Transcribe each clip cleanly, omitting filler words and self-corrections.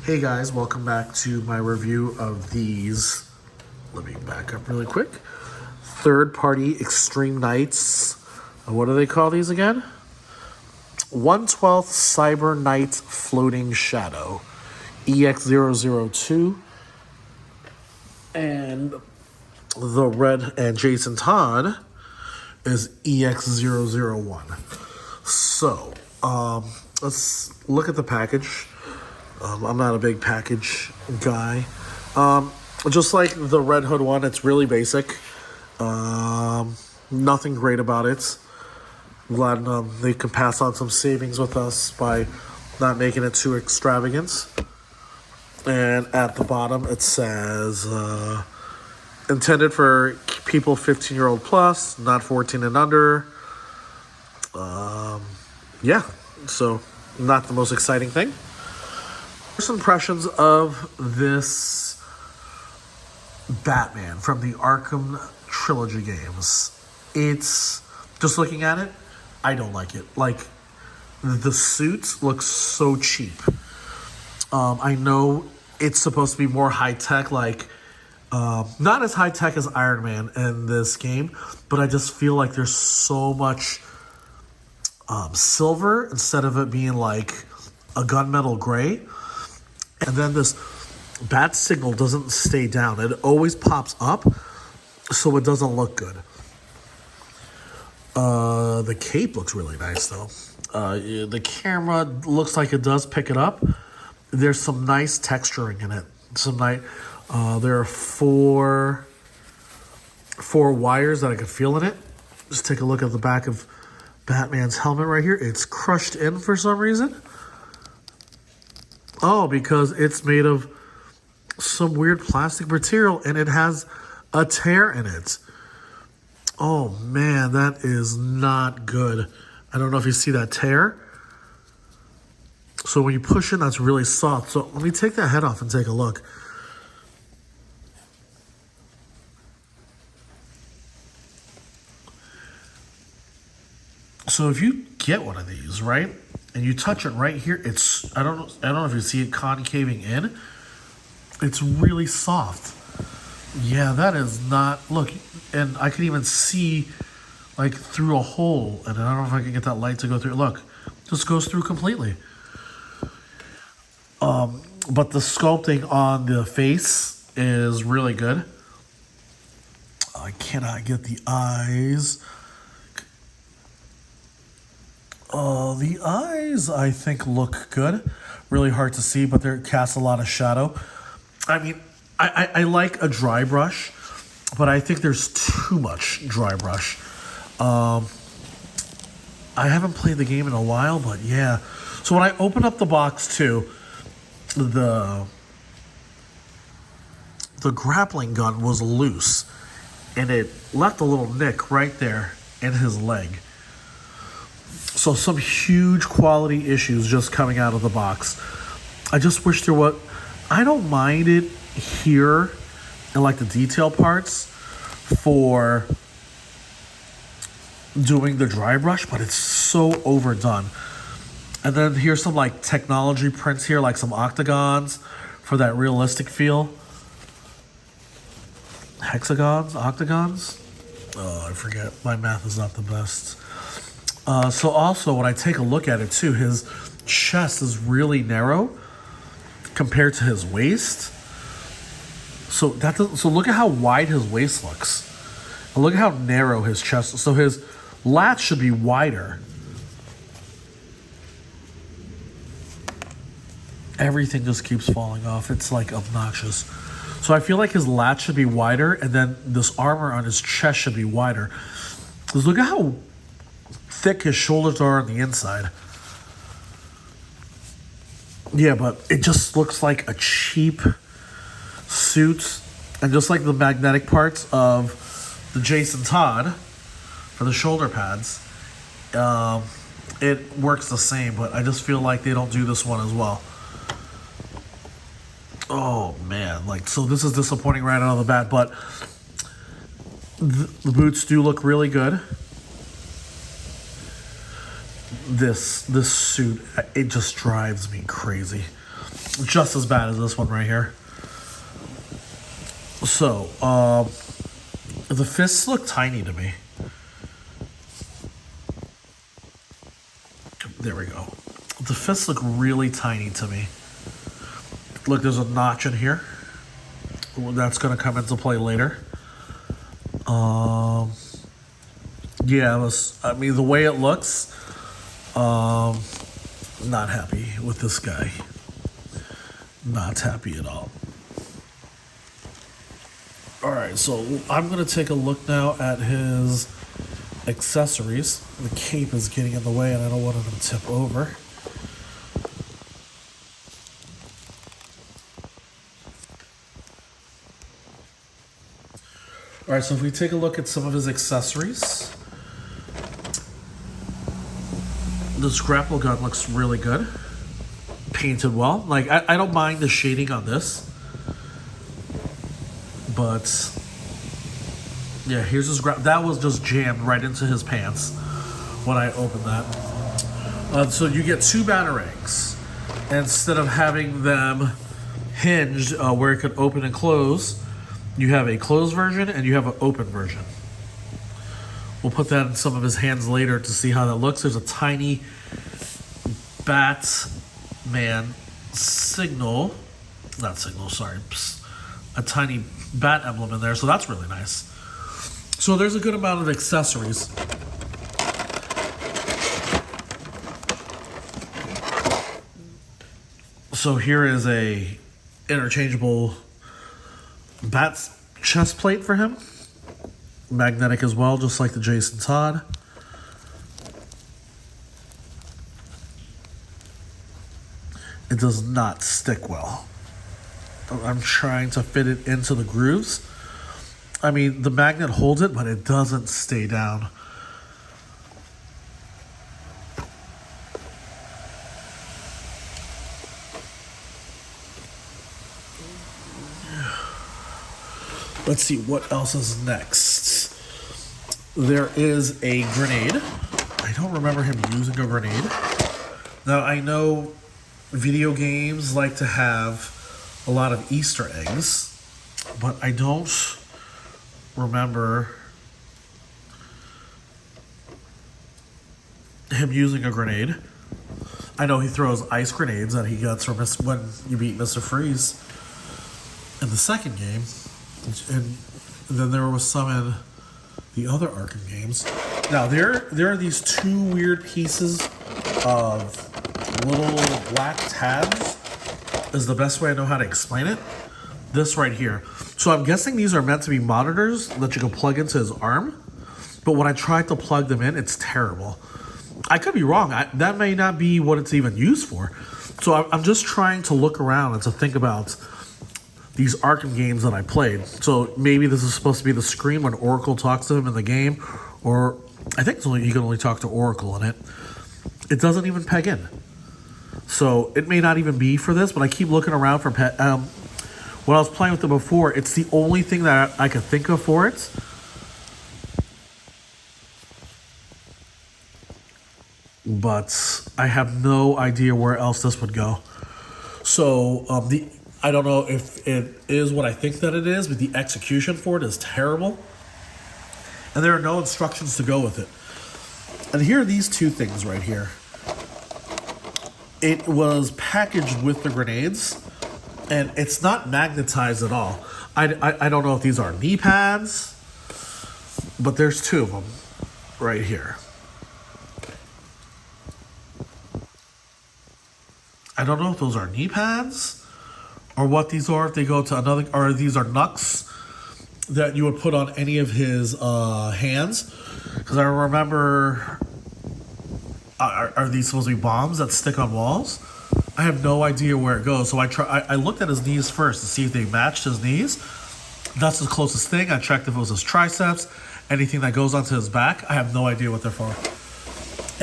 Hey guys, welcome back to my review of these. Let me back up really quick. Third-party Extreme Knights. What do they call these again? 1/12 Cyber Knight Floating Shadow. EX002. And the red and Jason Todd is EX001. So, let's look at the package. I'm not a big package guy. Just like the Red Hood one, it's really basic. Nothing great about it. I'm glad they can pass on some savings with us by not making it too extravagant. And at the bottom it says, intended for people 15-year-old plus, not 14 and under. Yeah, so not the most exciting thing. First impressions of this Batman from the Arkham trilogy games. It's, just looking at it, I don't like it. Like, the suit looks so cheap. I know it's supposed to be more high-tech, like, not as high-tech as Iron Man in this game, but I just feel like there's so much silver instead of it being like a gunmetal gray. And then this bat signal doesn't stay down. It always pops up, so it doesn't look good. The cape looks really nice, though. The camera looks like it does pick it up. There's some nice texturing in it. There are four wires that I can feel in it. Just take a look at the back of Batman's helmet right here. It's crushed in for some reason. Oh, because it's made of some weird plastic material and it has a tear in it. Oh man, that is not good. I don't know if you see that tear. So when you push it, that's really soft. So let me take that head off and take a look. So if you get one of these, right, and you touch it right here, it's, I don't know if you see it concaving in. It's really soft. Yeah, that is not, look, and I can even see like through a hole, and I don't know if I can get that light to go through. Look, just goes through completely. But the sculpting on the face is really good. I cannot get the eyes. The eyes, I think, look good. Really hard to see, but they cast a lot of shadow. I mean, I like a dry brush, but I think there's too much dry brush. I haven't played the game in a while, but yeah. So when I opened up the box too, the grappling gun was loose, and it left a little nick right there in his leg. So some huge quality issues just coming out of the box. I just wish there was, I don't mind it here in like the detail parts for doing the dry brush, but it's so overdone. And then here's some like technology prints here, like some octagons for that realistic feel. Hexagons, octagons? Oh, I forget. My math is not the best. So also, when I take a look at it too, his chest is really narrow compared to his waist. So look at how wide his waist looks. And look at how narrow his chest is. So his lats should be wider. Everything just keeps falling off. It's like obnoxious. So I feel like his lats should be wider, and then this armor on his chest should be wider. Because look at how thick his shoulders are on the inside. Yeah, but it just looks like a cheap suit. And just like the magnetic parts of the Jason Todd for the shoulder pads, it works the same, but I just feel like they don't do this one as well. Oh man, like, so this is disappointing right out of the bat, but the boots do look really good. This suit, it just drives me crazy. just as bad as this one right here. So, the fists look tiny to me. There we go. The fists look really tiny to me. Look, there's a notch in here. That's going to come into play later. Yeah, I mean, the way it looks, not happy with this guy. Not happy at all. Alright, so I'm going to take a look now at his accessories. The cape is getting in the way and I don't want him to tip over. Alright, so if we take a look at some of his accessories, this grapple gun looks really good. Painted well. Like, I don't mind the shading on this. But, yeah, here's his that was just jammed right into his pants when I opened that. So you get 2 batarangs. Instead of having them hinged where it could open and close, you have a closed version and you have an open version. We'll put that in some of his hands later to see how that looks. There's a tiny Batman signal. Not signal, sorry. A tiny bat emblem in there, so that's really nice. So there's a good amount of accessories. So here is a interchangeable bat chest plate for him. Magnetic as well, just like the Jason Todd. It does not stick well. I'm trying to fit it into the grooves. I mean, the magnet holds it, but it doesn't stay down. Let's see what else is next. There is a grenade. I don't remember him using a grenade. Now, I know video games like to have a lot of Easter eggs, but I don't remember him using a grenade. I know he throws ice grenades that he gets from when you beat Mr. Freeze in the second game, and then there was some in the other Arkham games. Now there are these 2 weird pieces of little black tabs. Is the best way I know how to explain it. This right here. So I'm guessing these are meant to be monitors that you can plug into his arm. But when I tried to plug them in, it's terrible. I could be wrong. That may not be what it's even used for. So I'm just trying to look around and to think about these Arkham games that I played. So maybe this is supposed to be the screen when Oracle talks to him in the game. Or I think you can only talk to Oracle in it. It doesn't even peg in. So it may not even be for this, but I keep looking around for when I was playing with it before, it's the only thing that I could think of for it. But I have no idea where else this would go. So I don't know if it is what I think that it is, but the execution for it is terrible. And there are no instructions to go with it. And here are these 2 things right here. It was packaged with the grenades, and it's not magnetized at all. I don't know if these are knee pads, but there's 2 of them right here. I don't know if those are knee pads or what these are. If they go to another, or these are knucks that you would put on any of his hands. Because I remember, are these supposed to be bombs that stick on walls? I have no idea where it goes. So I looked at his knees first to see if they matched his knees. That's the closest thing. I checked if it was his triceps, anything that goes onto his back. I have no idea what they're for.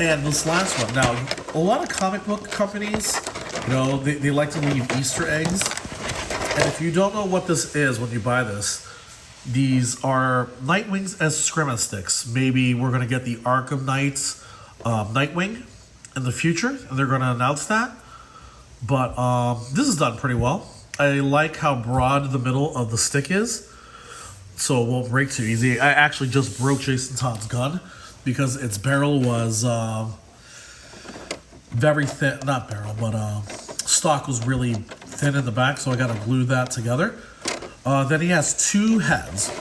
And this last one. Now, a lot of comic book companies, they like to leave Easter eggs. And if you don't know what this is when you buy this, these are Nightwings as Scrimma sticks. Maybe we're going to get the Arkham Knights Nightwing in the future, and they're going to announce that. But this is done pretty well. I like how broad the middle of the stick is, so it won't break too easy. I actually just broke Jason Todd's gun because its barrel was very thin. Not barrel, but stock was really thin in the back, so I got to glue that together. Then he has two heads.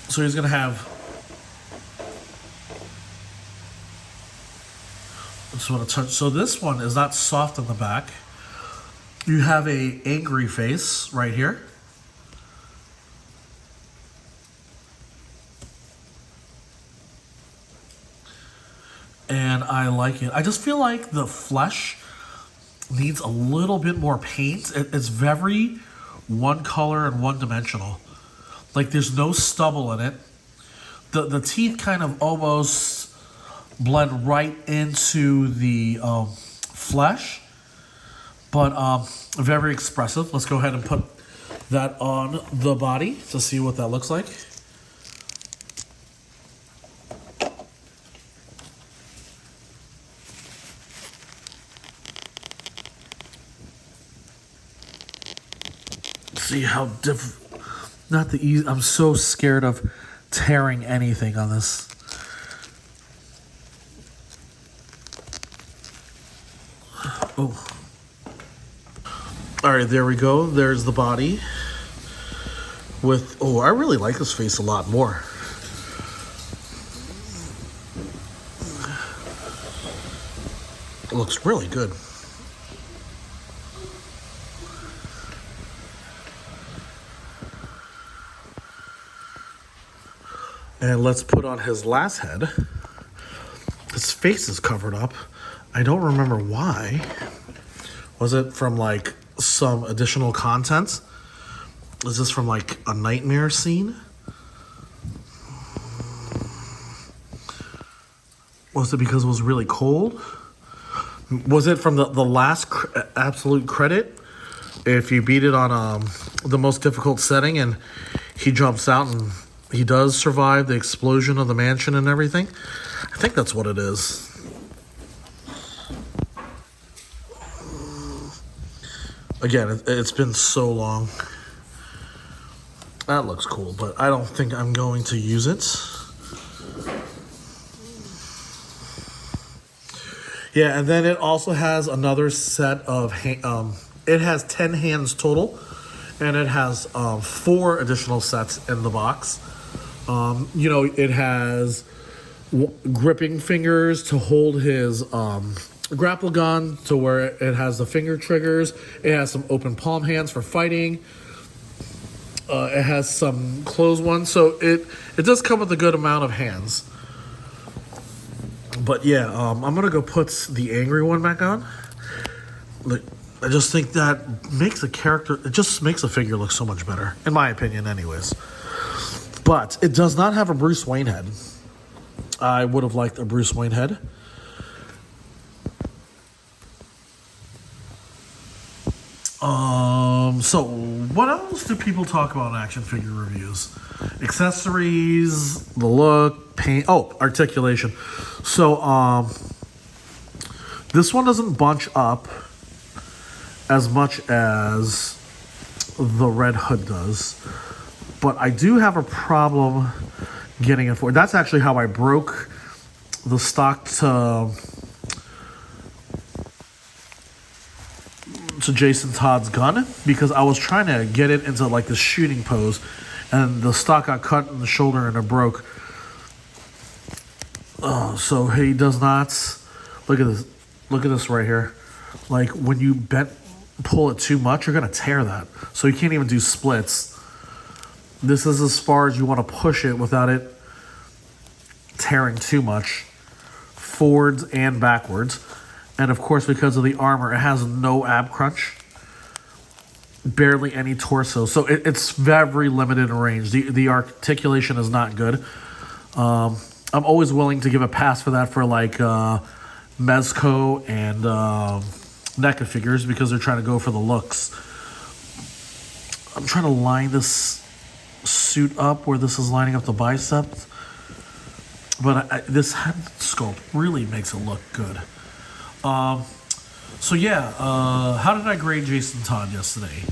So he's going to have... Just want to touch. So this one is not soft in the back. You have a angry face right here. And I like it. I just feel like the flesh needs a little bit more paint. It's very one color and one dimensional. Like there's no stubble in it. The teeth kind of almost blend right into the flesh, but very expressive. Let's go ahead and put that on the body to see what that looks like. See how not the easy. I'm so scared of tearing anything on this. Oh. All right, there we go. There's the body. With, oh, I really like this face a lot more. It looks really good. And let's put on his last head. His face is covered up. I don't remember why. Was it from like some additional content? Is this from like a nightmare scene? Was it because it was really cold? Was it from the last absolute credit? If you beat it on the most difficult setting and he jumps out and he does survive the explosion of the mansion and everything? I think that's what it is. Again, it's been so long. That looks cool, but I don't think I'm going to use it. Yeah, and then it also has another set of... it has 10 hands total, and it has 4 additional sets in the box. You know, it has gripping fingers to hold his grapple gun, to where it has the finger triggers. It has some open palm hands for fighting. It has some closed ones, so it does come with a good amount of hands. But yeah, I'm gonna go put the angry one back on. Like, I just think that makes a character, it just makes a figure look so much better, in my opinion, anyways. But it does not have a Bruce Wayne head. I would have liked a Bruce Wayne head. So what else do people talk about in action figure reviews? Accessories, the look, paint, articulation. So this one doesn't bunch up as much as the Red Hood does, but I do have a problem getting it forward. That's actually how I broke the stock to Jason Todd's gun, because I was trying to get it into like the shooting pose, and the stock got cut in the shoulder and it broke. So he does not. Look at this. Look at this right here. Like when you pull it too much, you're gonna tear that. So you can't even do splits. This is as far as you want to push it without it tearing too much, forwards and backwards. And of course, because of the armor, it has no ab crunch, barely any torso. So it's very limited in range. The articulation is not good. I'm always willing to give a pass for that for like Mezco and NECA figures, because they're trying to go for the looks. I'm trying to line this suit up where this is lining up the bicep. But this head sculpt really makes it look good. So yeah, how did I grade Jason Todd yesterday?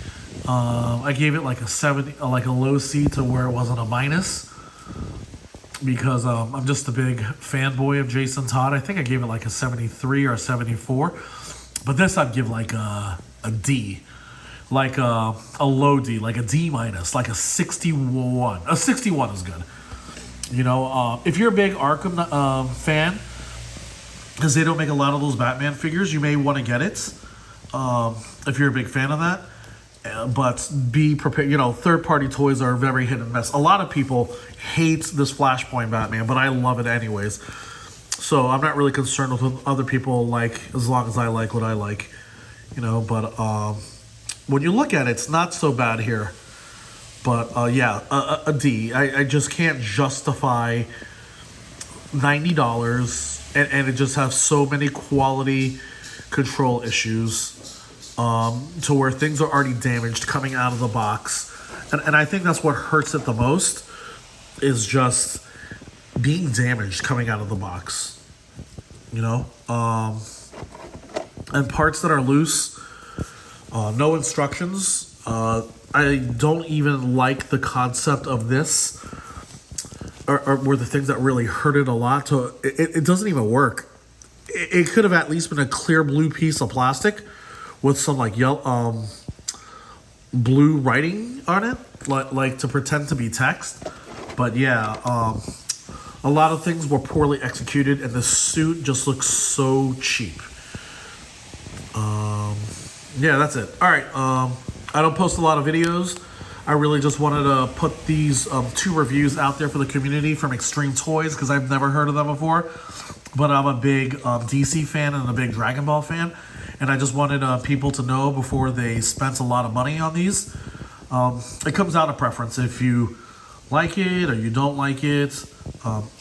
I gave it like a 70, like a low C to where it wasn't a minus, because I'm just a big fanboy of Jason Todd. I think I gave it like a 73 or a 74, but this I'd give like a D, like a low D, like a D minus, like a 61. A 61 is good. You know, if you're a big Arkham fan, because they don't make a lot of those Batman figures, you may want to get it if you're a big fan of that. But be prepared. You know, third-party toys are very hit and miss. A lot of people hate this Flashpoint Batman, but I love it anyways. So I'm not really concerned with what other people like, as long as I like what I like. You know, but when you look at it, it's not so bad here. But yeah, a D. I just can't justify $90 and it just has so many quality control issues. To where things are already damaged coming out of the box. And I think that's what hurts it the most, is just being damaged coming out of the box. You know? And parts that are loose, no instructions. I don't even like the concept of this, or were the things that really hurt it a lot. So it doesn't even work. It could have at least been a clear blue piece of plastic with some like yellow, blue writing on it, like to pretend to be text. But yeah, a lot of things were poorly executed, and the suit just looks so cheap. Yeah, that's it. All right, I don't post a lot of videos. I really just wanted to put these 2 reviews out there for the community from Extreme Toys, because I've never heard of them before. But I'm a big DC fan and a big Dragon Ball fan. And I just wanted people to know before they spent a lot of money on these. It comes out of preference. If you like it or you don't like it.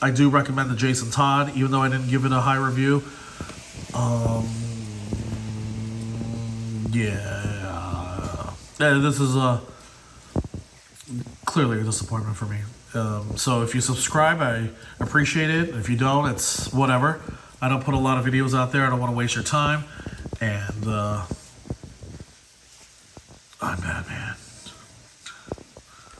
I do recommend the Jason Todd, even though I didn't give it a high review. Yeah. This is clearly a disappointment for me. So if you subscribe, I appreciate it. If you don't, it's whatever. I don't put a lot of videos out there. I don't want to waste your time. And I'm Batman.